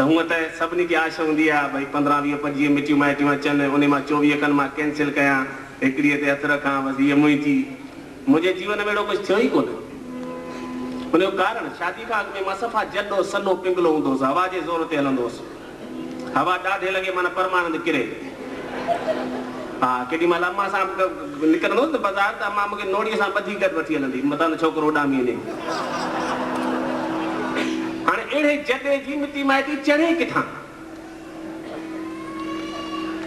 हूँ तो सभी की आशा होंगी भाई 15-20-25 मिटियूं माइटियूं अचन उन 24 कन मां कैंसिल कया एकड़ीअ ते हथ रखा बस ये मुझी मुझे जीवन में अड़ो कुछ थो ही कोन। उन कारण शादी का अग में मां सफ़ा जडो सनो पिंगलो हों हवा के जोर से हलंदोस हवा ॾाढे लगे माना परमानंद किरे। हाँ केडी महिल अम्मा सां निकिरंदो न बाज़ार त अम्मा मूंखे नोड़ीअ सां ॿधी गॾु वठी हलंदी मतां त छोकिरो उॾामी वञे। हाणे अहिड़े जॾे जी मिटी माइटी चढ़े किथां।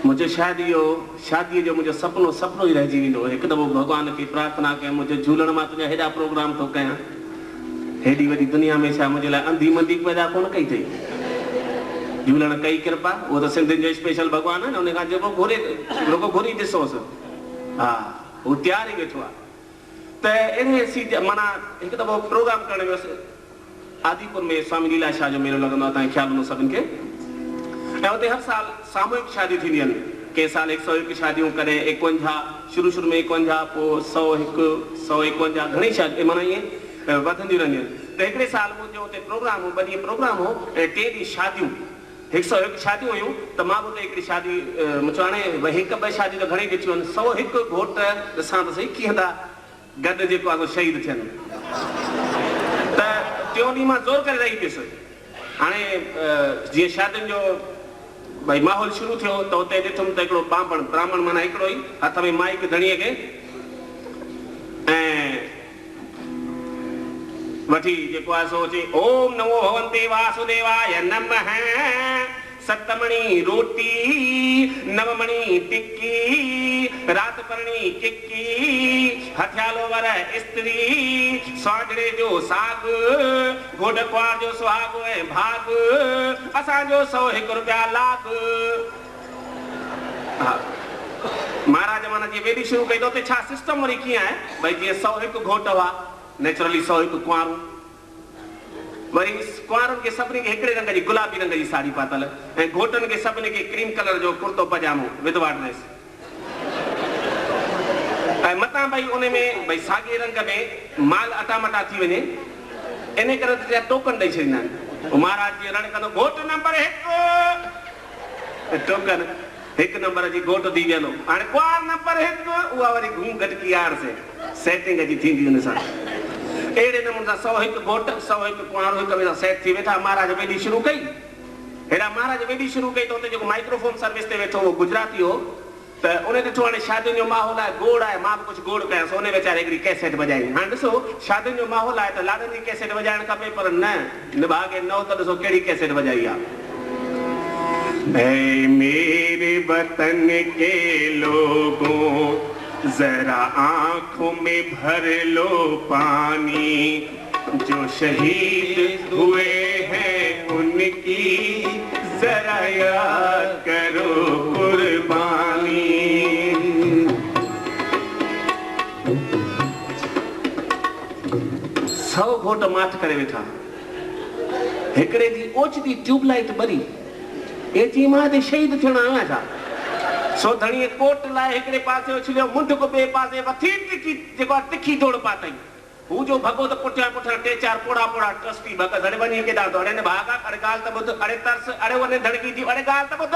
मुझे शादी जो मुझे सपनो ही रहिजी वेंदो। एक दफ़ो भगवान की प्रार्थना कया मुझे झूलण मां तुंहिंजा हेॾा प्रोग्राम तो कयां हेॾी वॾी दुनिया में छा मुझे लाइ अंधी मंदी पैदा कोन कई अथई। झूलण कई कृपा वो तो सिंधियुनि जो स्पेशल भगवान है न उन खां जेको घुरी ॾिसोसि। हाँ वो तैयार ही वेठो आहे त अहिड़े माना हिकु दफ़ो प्रोग्राम करण वियुसि आदिपुर में स्वामी लीला शाह जो मेलो लॻंदो आहे तव्हांखे ख़्यालु हूंदो सभिनि खे। ऐं हुते हर साल सामूहिक शादियूं थींदियूं आहिनि। कंहिं साल 101 शादियूं करे 51 शुरू में 51 पोइ 101 151 घणी शादियूं माना ईअं वधंदियूं रहंदियूं आहिनि। त हिकिड़े साल मुंहिंजो हुते प्रोग्राम हो 2 ॾींहं प्रोग्राम हो ऐं 3 ॾींहं शादियूं 101 शादियूं हुयूं त मां बि हिकिड़ी शादी मुंहिंजो हाणे हिकु ॿ शादियूं त घणी ॾिठियूं आहिनि 101 घोट ॾिसां त सही कीअं था गॾु जेको आहे शहीद थियनि। त टियों ॾींहुं मां ज़ोर करे रही पियुसि। हाणे जीअं शादियुनि जो भाई माहौल शुरू थियो त हुते ॾिठुमि त हिकिड़ो ब्राह्मण माना हिकिड़ो ई हथ में माइक धणीअ खे ऐं वठी जेको आहे सो चई ओम नमो भगवते वासुदेवाय नमः सतमणी रोटी नवमणी टिक्की रात परणी चिक्की हथियालो वर स्त्री स्वागड़े जो साग घोड़ कुआर जो सुहाग ऐं भाग असांजो 101 रुपया लाख। महाराज माना जी वेदी शुरू कई तो ते छा सिस्टम वरी कीअं आहे भाई जीअं 101 घोट हुआ नेचुरली 101 कुआरूं वरी कुआरुनि खे सभिनी खे हिकिड़े रंग जी गुलाबी रंग जी साड़ी पातल ऐं घोटनि खे सभिनी खे क्रीम कलर जो कुर्तो पजामो विधवा ड्रेस ऐं मतां भाई उन में भाई साॻे रंग में माल अटामटा थी वञे इन करे त टोकन ॾेई छॾींदा आहिनि। महाराज जी रण कंदो घोट नंबर 1 टोकन 1 नंबर जी घोट थी वियो। हाणे कुआर नंबर 1 उहा वरी घूम घटकी यार से सेटिंग जी थींदी हुन सां अहिड़े नमूने सां 101 घोट 101 कुआरूं हिक ॿिए सां सेट थी वेठा। महाराज वेदी शुरू कई हेॾा महाराज वेदी शुरू कई त हुते जेको माइक्रोफोन सर्विस ते वेठो उहो गुजराती हो त उन ॾिठो हाणे शादियुनि जो माहौल आहे गोड़ आहे मां बि कुझु गोड़ कयां उन वीचारे हिकिड़ी कैसेट वॼाई। हाणे ॾिसो शादियुनि जो माहौल आहे त लाॾनि जी कैसेट वॼाइणु खपे पर न निभागे न त ॾिसो कहिड़ी कैसेट वॼाई आहे। ऐ मेरे वतन के लोगों जरा आंखों में भर लो पानी जो शहीद हुए हैं उनकी जरा याद करो कुर्बानी। 100 घोट माठ करे वेठा हिकिड़े दी ओचती ट्यूबलाइट ॿरी ए चई मां ते शहीद थियण आया छा सो धणीअ कोट लाइ हिकिड़े पासे उछलियो मुंड को ॿिए पासे वठी तिखी जेको तिखी दौड़ पातई हू जो भॻो त पुठियां 3-4 पोड़ा ट्रस्टी भॻ धड़े वञी केॾा दौड़े न भागा अड़े ॻाल्हि त ॿुध अड़े तरस अड़े वञे धड़की थी अड़े ॻाल्हि त ॿुध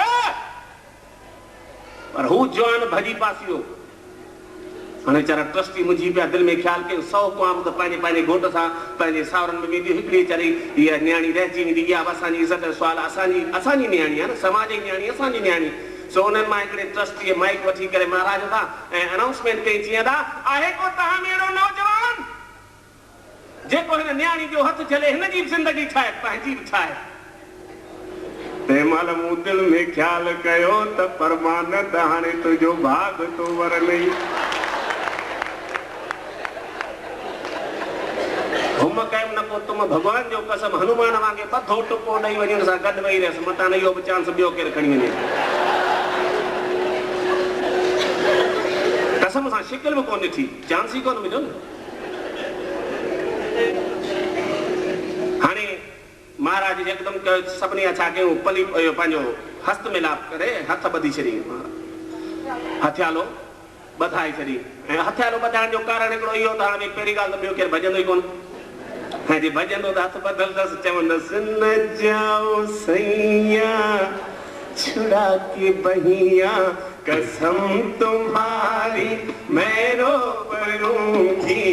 पर हू जवान भॼी पासियो। हाणे वीचारा ट्रस्टी मुंहिंजी पिया दिलि में ख़्यालु कयो 100 कुआरूं त पंहिंजे घोट सां पंहिंजे सावरनि में वेंदियूं हिकिड़ी वीचारी इहा न्याणी रहिजी वेंदी इहा बि असांजी इज़त जो सुवाल असांजी न्याणी आहे न समाज जी न्याणी असांजी न्याणी। सो उन्हनि मां हिकिड़े ट्रस्टीअ माइक वठी करे महाराज था ऐं अनाउंसमेंट कई जीअं था आहे को तव्हां में अहिड़ो नौजवान जेको हिन न्याणी जो हथ चले हिन जी ज़िंदगी ठाहे पंहिंजी बि ठाहे। तंहिं महिल मूं दिलि में ख़्यालु कयो त परमानंद हाणे तुंहिंजो भाग तो वर नहीं हुम कयमि न पोइ तुम भॻवान जो कसम हनुमान वांगे ॿधो टुको ॾेई वञण सां गॾु वेही रहियसि मतां न इहो बि चांस ॿियो केरु खणी वञे कसम सां शिकिल बि कोन ॾिठी चांस ई कोन मिलियो न। हाणे महाराज यकदम सभिनी छा कयूं पली पंहिंजो हस्त मिलाप करे हथ ॿधी छॾी हथियालो ॿधाए छॾी ऐं हथियालो ॿधाइण जो कारण हिकिड़ो इहो त हाणे पहिरीं ॻाल्हि त ॿियो केरु भॼंदो ई कोन हाँ जी भजन तो हाथ बदल दस चवंदस न जाओ सैया छुड़ा के बहिया कसम तुम्हारी मैं रो पड़ूंगी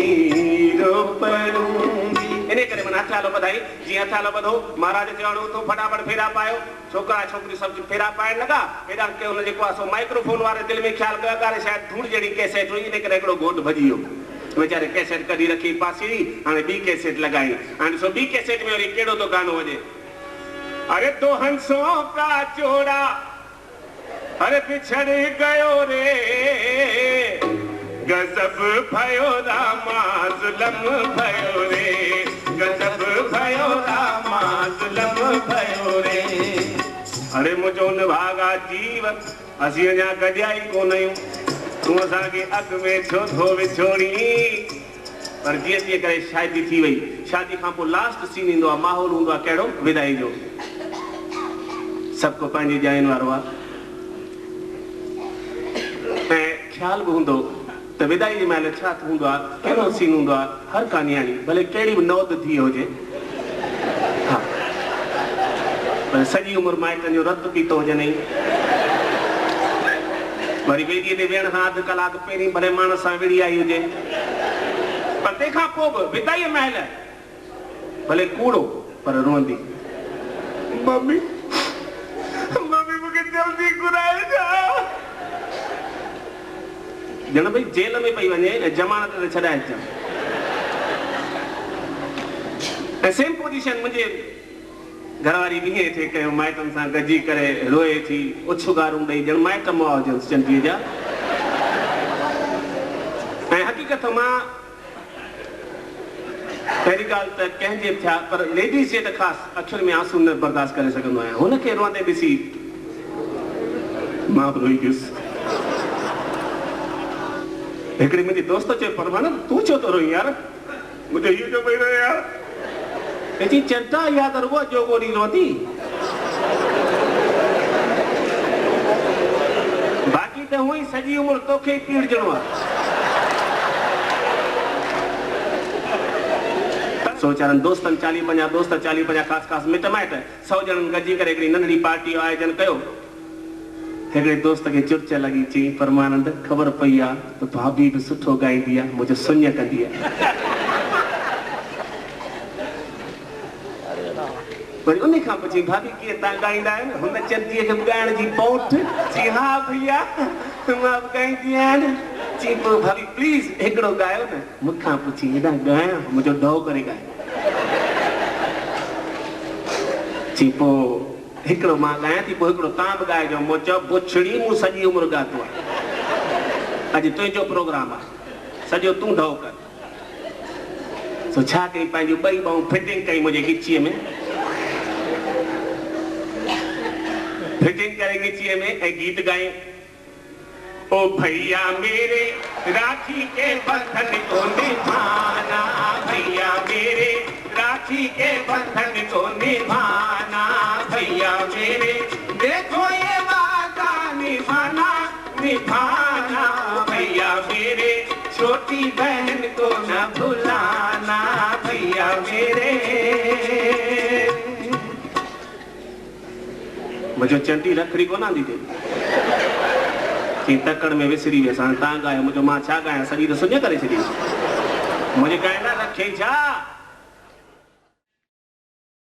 इने करे मन हथ हालो बधाई जी हथ हालो बधो महाराज चवणो तो फटाफट फेरा पायो छोकरा छोकरी सब फेरा पाइण लगा एडा के उन जेको असो माइक्रोफोन वारे दिल में ख्याल कयो करे शायद धूड़ जड़ी कैसेट हुई इने करे एकड़ो गोट भजी वियो बेचारे कैसेट कढी रखी पासी हाणे बी कैसेट लगाई हाणे सो बी कैसेट में वरी केड़ो तो गानो वजे अरे तो हंसों का जोड़ा अरे पिछड़ गयो रे गजब भयो रामा जुलम भयो रे गजब भयो रामा जुलम भयो रे अरे मुझो न भागा जीव असी अञा गॾियाई कोन आहियूं तूं असांखे अॻ में छो थो विछोड़ी पर जीअं तीअं करे शादी थी वई शादी खां पोइ लास्ट सीन ईंदो आहे माहौल हूंदो आहे कहिड़ो विदाई जो सबको पंहिंजी जाइन वारो आहे ऐं ख़्याल बि हूंदो त विदाई जे महिल छा हूंदो आहे कहिड़ो सीन हूंदो आहे हर का नियाणी भले कहिड़ी बि नौद थी हुजे हा पर सॼी उमिरि माइटनि जो रत पीतो हुजे नहीं वरी वेदीअ ते वेहण खां अधु कलाक पहिरीं भले माण्हू सां विड़ी आई हुजे पर तंहिंखां पोइ बि विदाईअ महिल भले कूड़ो पर रोअंदी मम्मी मूंखे जल्दी घुराए जा ॼण भई जेल में पई वञे ऐं जमानत ते छॾाए अचां ऐं सेम पोजीशन मुंहिंजे घरवारी बि ईअं थिए कयो माइटनि सां गॾिजी करे रोए थी उछुगारूं ॾेई ॼण माइट मुआ हुजनि चंडीअ जा ऐं हक़ीक़त मां पहिरीं ॻाल्हि त कंहिंजे थिया पर लेडीज़ जे त ख़ासि अखियुनि में आंसू न बर्दाश्त करे सघंदो आहियां हुनखे रोअंदे ॾिसी मां बि रोई वियुसि हिकिड़ी मुंहिंजी दोस्त चयो परवान तूं छो थो रोई यार मुंहिंजो इहो जो पई रहे यार चई चंटा या त रुॻो जोगो ॾींहुं रोती बाक़ी त हूअं ई सॼी उमिरि तोखे ई पीड़जणो आहे सो वीचारनि दोस्तनि 40-50 दोस्त 40-50 ख़ासि मिट माइट 100 ॼणनि गॾिजी करे हिकिड़ी नंढड़ी पार्टी जो आयोजन कयो हिकिड़े दोस्त खे चुर्च लॻी चई परमानंद ख़बर पई आहे त भाभी बि सुठो ॻाईंदी आहे मुंहिंजो सुञ कंदी आहे वरी उन खां पुछी भाभी कीअं तव्हां ॻाईंदा आहियो न हुन चंदीअ खे ॻाइण जी पौठ चई हा भैया मां बि ॻाईंदी आहियां न चई पोइ भाभी प्लीज़ हिकिड़ो ॻायो न मूंखां पुछी हेॾा ॻायां मुंहिंजो ढो करे ॻाए चई पोइ हिकिड़ो मां ॻायां थी पोइ हिकिड़ो तव्हां बि ॻाइजो मूं चयो बुछड़ी मूं सॼी उमिरि ॻातो आहे अॼु तुंहिंजो प्रोग्राम आहे सॼो तूं ढो कर सो छा कई पंहिंजूं ॿई ॿाहूं फिटिंग कई मुंहिंजे गिचीअ में फिटिंग करे गिचीअ में ऐं गीत ॻाई ओ भैया मेरे राखी के बंधन को निभाना भैया मेरे राखी के बंधन को निभाना भैया मेरे देखो ये वादा निभाना निभाना भैया मेरे छोटी बहन को न भुलाना भैया मेरे मुझे चंटी रखड़ी को ना दी थी तकड़ में विसरी वियसि हाणे तव्हां ॻायो मुंहिंजो मां छा ॻायां सॼी त सुञ करे छॾी मुंहिंजे ॻाइण रखे छा